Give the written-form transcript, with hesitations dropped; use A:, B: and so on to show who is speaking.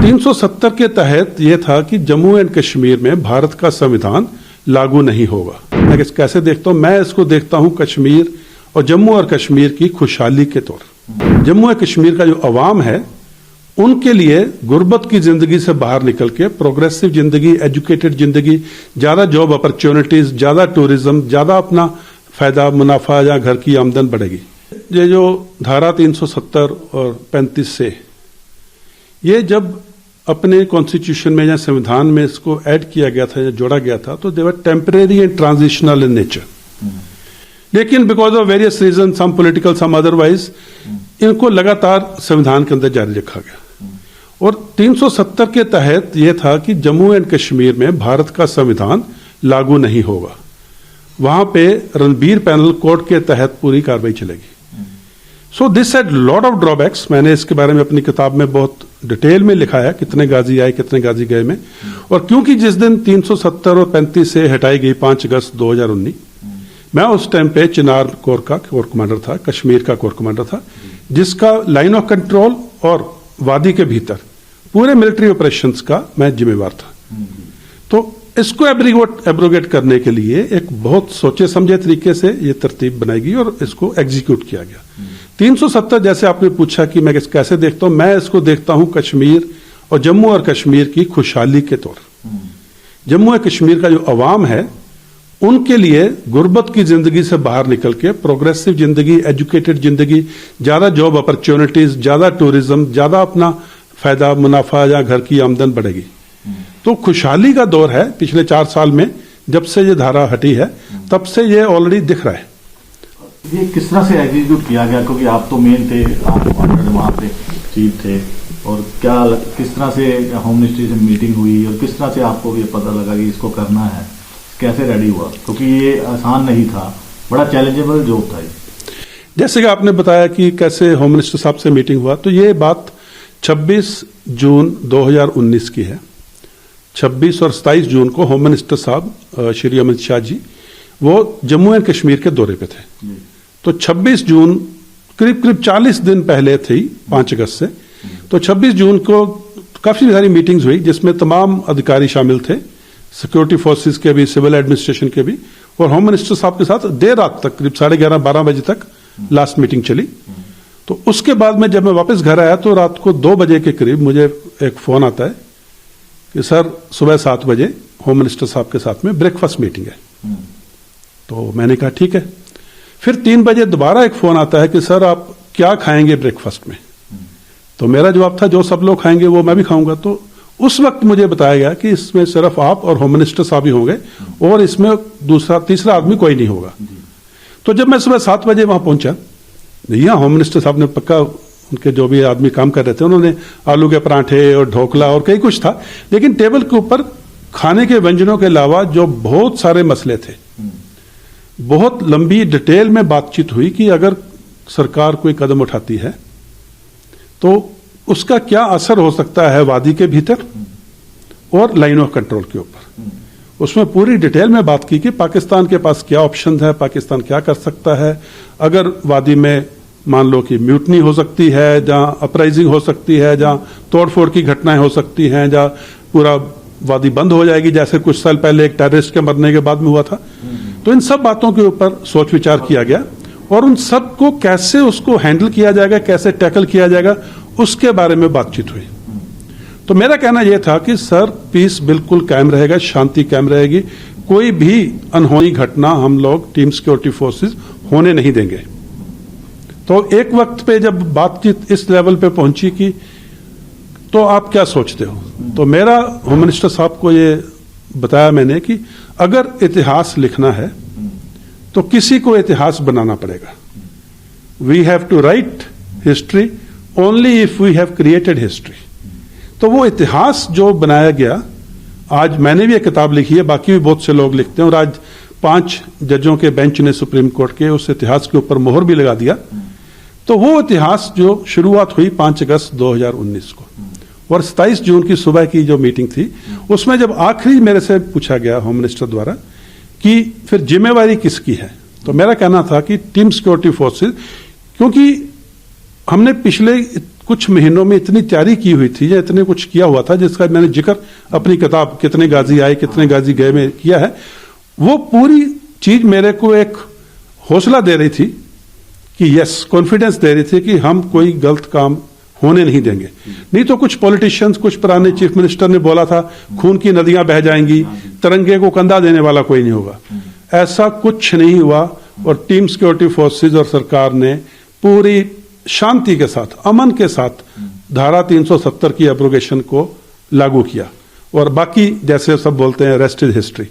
A: 370 के तहत यह था कि जम्मू एंड कश्मीर में भारत का संविधान लागू नहीं होगा। मैं कैसे देखता हूं? मैं इसको देखता हूं कश्मीर और जम्मू और कश्मीर की खुशहाली के तौर। जम्मू और कश्मीर का जो अवाम है उनके लिए गुर्बत की जिंदगी से बाहर निकल के प्रोग्रेसिव जिंदगी, एजुकेटेड जिंदगी, ज्यादा जॉब अपॉर्चुनिटीज, ज्यादा टूरिज्म, ज्यादा अपना फायदा मुनाफा या घर की आमदन बढ़ेगी। ये जो धारा 370 और 35 से ये जब अपने कॉन्स्टिट्यूशन में या संविधान में इसको ऐड किया गया था या जोड़ा गया था तो they were temporary and transitional in nature. लेकिन because of various reason, some political some otherwise, इनको लगातार संविधान के अंदर जारी रखा गया। और 370 के तहत यह था कि जम्मू एंड कश्मीर में भारत का संविधान लागू नहीं होगा। वहां पे रणबीर पैनल कोर्ट के तहत पूरी कार्रवाई चलेगी। So this had lot of drawbacks. मैंने इसके बारे में अपनी किताब में बहुत डिटेल में लिखा है, कितने गाजी आए, कितने गाजी गए में। और क्योंकि जिस दिन 370 और 35 से हटाई गई 5 अगस्त 2019, मैं उस टाइम पे चिनार कोर का कोर कमांडर था, कश्मीर का कोर कमांडर था, जिसका लाइन ऑफ कंट्रोल और वादी के भीतर पूरे मिलिट्री ऑपरेशंस का मैं जिम्मेवार था। तो इसको एब्रोगेट करने के लिए एक बहुत सोचे समझे तरीके से ये तरतीब बनाई गई और इसको एग्जीक्यूट किया गया। 370 जैसे आपने पूछा कि मैं कैसे देखता हूं, मैं इसको देखता हूं कश्मीर और जम्मू और कश्मीर की खुशहाली के तौर। जम्मू और कश्मीर का जो अवाम है उनके लिए गुर्बत की जिंदगी से बाहर निकल के प्रोग्रेसिव जिंदगी, एजुकेटेड जिंदगी, ज्यादा जॉब अपॉर्चुनिटीज, ज्यादा टूरिज्म, ज्यादा अपना फायदा मुनाफा या घर की आमदन बढ़ेगी। तो खुशहाली का दौर है पिछले 4 साल में। जब से ये धारा हटी है तब से ये ऑलरेडी दिख रहा है।
B: ये किस तरह से एग्जीक्यूट किया गया, क्योंकि आप तो मेन थे, आप वहां पे चीफ थे, और क्या किस तरह से होम मिनिस्ट्री से मीटिंग हुई और किस तरह से आपको ये पता लगा कि इसको करना है, कैसे रेडी हुआ? क्योंकि ये आसान नहीं था, बड़ा चैलेंजेबल जॉब था।
A: जैसे कि आपने बताया कि कैसे होम मिनिस्टर साहब से मीटिंग हुआ, तो ये बात 26 जून 2019 की है। 26 और 27 जून को होम मिनिस्टर साहब श्री अमित शाह जी वो जम्मू एंड कश्मीर के दौरे पे थे। तो 26 जून करीब 40 दिन पहले थी 5 अगस्त से। तो 26 जून को काफी सारी मीटिंग्स हुई जिसमें तमाम अधिकारी शामिल थे, सिक्योरिटी फोर्सेस के भी, सिविल एडमिनिस्ट्रेशन के भी, और होम मिनिस्टर साहब के साथ देर रात तक करीब 11:30-12 बजे तक लास्ट मीटिंग चली। तो उसके बाद में जब मैं वापस घर आया तो रात को 2 बजे के करीब मुझे एक फोन आता है कि सर सुबह 7 बजे होम मिनिस्टर साहब के साथ में ब्रेकफास्ट मीटिंग है। तो मैंने कहा ठीक है। फिर 3 बजे दोबारा एक फोन आता है कि सर आप क्या खाएंगे ब्रेकफास्ट में? तो मेरा जवाब था जो सब लोग खाएंगे वो मैं भी खाऊंगा। तो उस वक्त मुझे बताया गया कि इसमें सिर्फ आप और होम मिनिस्टर साहब ही होंगे और इसमें तीसरा आदमी कोई नहीं होगा। तो जब मैं सुबह 7 बजे वहां पहुंचा, यहाँ होम मिनिस्टर साहब ने पक्का, उनके जो भी आदमी काम कर रहे थे उन्होंने आलू के पराठे और ढोकला और कई कुछ था, लेकिन टेबल के ऊपर खाने के व्यंजनों के अलावा जो बहुत सारे मसले थे, बहुत लंबी डिटेल में बातचीत हुई कि अगर सरकार कोई कदम उठाती है तो उसका क्या असर हो सकता है वादी के भीतर और लाइन ऑफ कंट्रोल के ऊपर। उसमें पूरी डिटेल में बात की कि पाकिस्तान के पास क्या ऑप्शन है, पाकिस्तान क्या कर सकता है, अगर वादी में मान लो कि म्यूटनी हो सकती है, जहां अपराइजिंग हो सकती है, जहां तोड़फोड़ की घटनाएं हो सकती हैं, जहां पूरा वादी बंद हो जाएगी, जैसे कुछ साल पहले एक टेररिस्ट के मरने के बाद में हुआ था। तो इन सब बातों के ऊपर सोच विचार किया गया और उन सब को कैसे उसको हैंडल किया जाएगा, कैसे टैकल किया जाएगा, उसके बारे में बातचीत हुई। तो मेरा कहना यह था कि सर पीस बिल्कुल कायम रहेगा, शांति कायम रहेगी, कोई भी अनहोनी घटना हम लोग टीम सिक्योरिटी फोर्सेस होने नहीं देंगे। तो एक वक्त पे जब बातचीत इस लेवल पे पहुंची कि तो आप क्या सोचते हो, तो मेरा होम मिनिस्टर साहब को ये बताया मैंने कि अगर इतिहास लिखना है तो किसी को इतिहास बनाना पड़ेगा। We have to write history only if we have created history. तो वो इतिहास जो बनाया गया, आज मैंने भी एक किताब लिखी है, बाकी भी बहुत से लोग लिखते हैं, और आज 5 जजों के बेंच ने सुप्रीम कोर्ट के उस इतिहास के ऊपर मोहर भी लगा दिया। तो वो इतिहास जो शुरुआत हुई 5 अगस्त 2019 को, और 27 जून की सुबह की जो मीटिंग थी उसमें जब आखिरी मेरे से पूछा गया होम मिनिस्टर द्वारा कि फिर जिम्मेवारी किसकी है, तो मेरा कहना था कि टीम सिक्योरिटी फोर्सेस, क्योंकि हमने पिछले कुछ महीनों में इतनी तैयारी की हुई थी या इतने कुछ किया हुआ था जिसका मैंने जिक्र अपनी किताब कितने गाजी आए कितने गाजी गए में किया है। वो पूरी चीज मेरे को एक हौसला दे रही थी कि यस, कॉन्फिडेंस दे रही थी कि हम कोई गलत काम होने नहीं देंगे। नहीं तो कुछ पॉलिटिशियंस, कुछ पुराने चीफ मिनिस्टर ने बोला था खून की नदियां बह जाएंगी, तिरंगे को कंधा देने वाला कोई नहीं होगा। ऐसा कुछ नहीं हुआ और टीम सिक्योरिटी फोर्सेज और सरकार ने पूरी शांति के साथ, अमन के साथ धारा 370 की एब्रोगेशन को लागू किया और बाकी जैसे सब बोलते हैं रेस्ट इज हिस्ट्री।